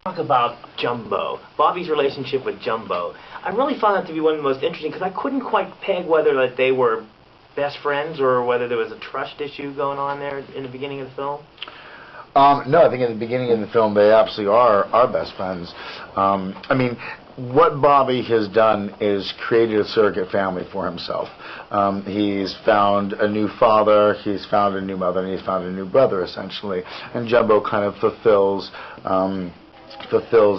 Talk about Jumbo, Bobby's relationship with Jumbo. I really found that to be one of the most interesting because I couldn't quite peg whether that they were best friends or whether there was a trust issue going on there in the beginning of the film. No, I think in the beginning of the film they absolutely are best friends. I mean, what Bobby has done is created a surrogate family for himself. He's found a new father, he's found a new mother, and he's found a new brother, essentially. And Jumbo kind of fulfills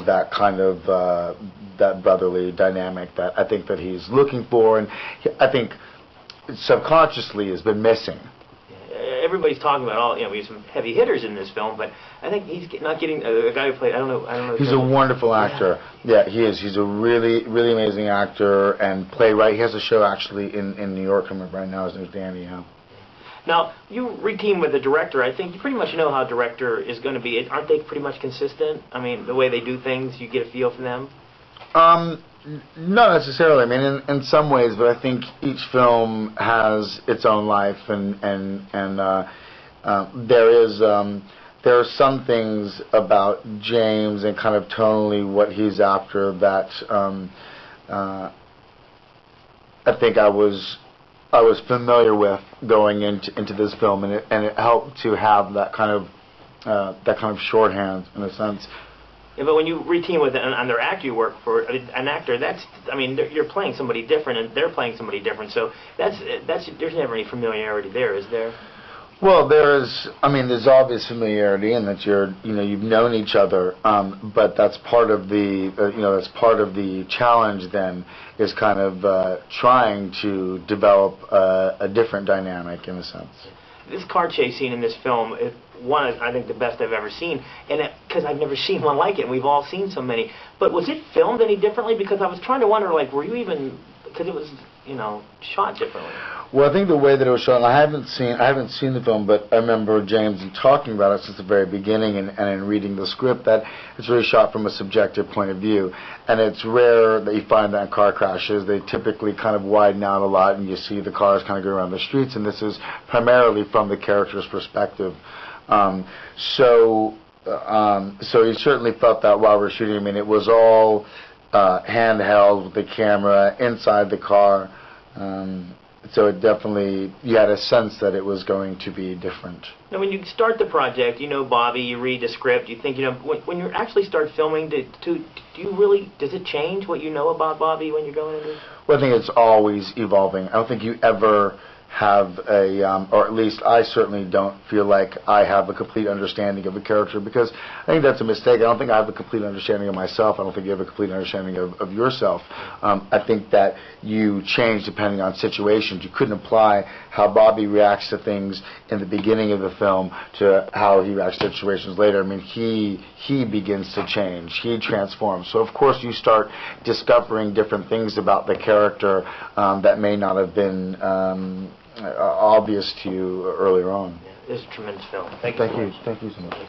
that kind of that brotherly dynamic that I think that he's looking for, and I think subconsciously has been missing. Everybody's talking about we have some heavy hitters in this film, but I think he's not getting the guy who played. I don't know. He's a wonderful actor. Yeah, he is. He's a really amazing actor and playwright. He has a show actually in New York coming up right now. His name's Danny. Yeah. Now you re-team with the director. I think you pretty much know how a director is going to be. Aren't they pretty much consistent? I mean, the way they do things, you get a feel for them. Not necessarily. I mean, in some ways, but I think each film has its own life, and there are some things about James and kind of tonally what he's after that I think I was familiar with going into this film, and it helped to have that kind of shorthand in a sense. Yeah, but when you re-team with another actor, you work for an actor. You're playing somebody different, and they're playing somebody different. So there's never any familiarity there, is there? Well, there's obvious familiarity in that you've known each other, but that's part of the challenge. Then is kind of trying to develop a different dynamic in a sense. This car chase scene in this film is one of, I think, the best I've ever seen, and because I've never seen one like it, and we've all seen so many. But was it filmed any differently? Because I was trying to wonder, like, were you even, because it was, shot differently. Well, I think the way that it was shot, and I haven't seen the film, but I remember James talking about it since the very beginning, and in reading the script, that it's really shot from a subjective point of view, and it's rare that you find that in car crashes. They typically kind of widen out a lot, and you see the cars kind of go around the streets, and this is primarily from the character's perspective. So you certainly felt that while we're shooting. I mean, it was all handheld with the camera inside the car. So it definitely, you had a sense that it was going to be different. Now, when you start the project, Bobby, you read the script, you think, when you actually start filming, does it change what you know about Bobby when you're going into it? Well, I think it's always evolving. I don't think you ever have or at least I certainly don't feel like I have a complete understanding of a character, because I think that's a mistake. I don't think I have a complete understanding of myself. I don't think you have a complete understanding of yourself. I think that you change depending on situations. You couldn't apply how Bobby reacts to things in the beginning of the film to how he reacts to situations later. I mean, he begins to change. He transforms. So, of course, you start discovering different things about the character that may not have been obvious to you earlier on. Yeah, it's a tremendous film. Thank you so much.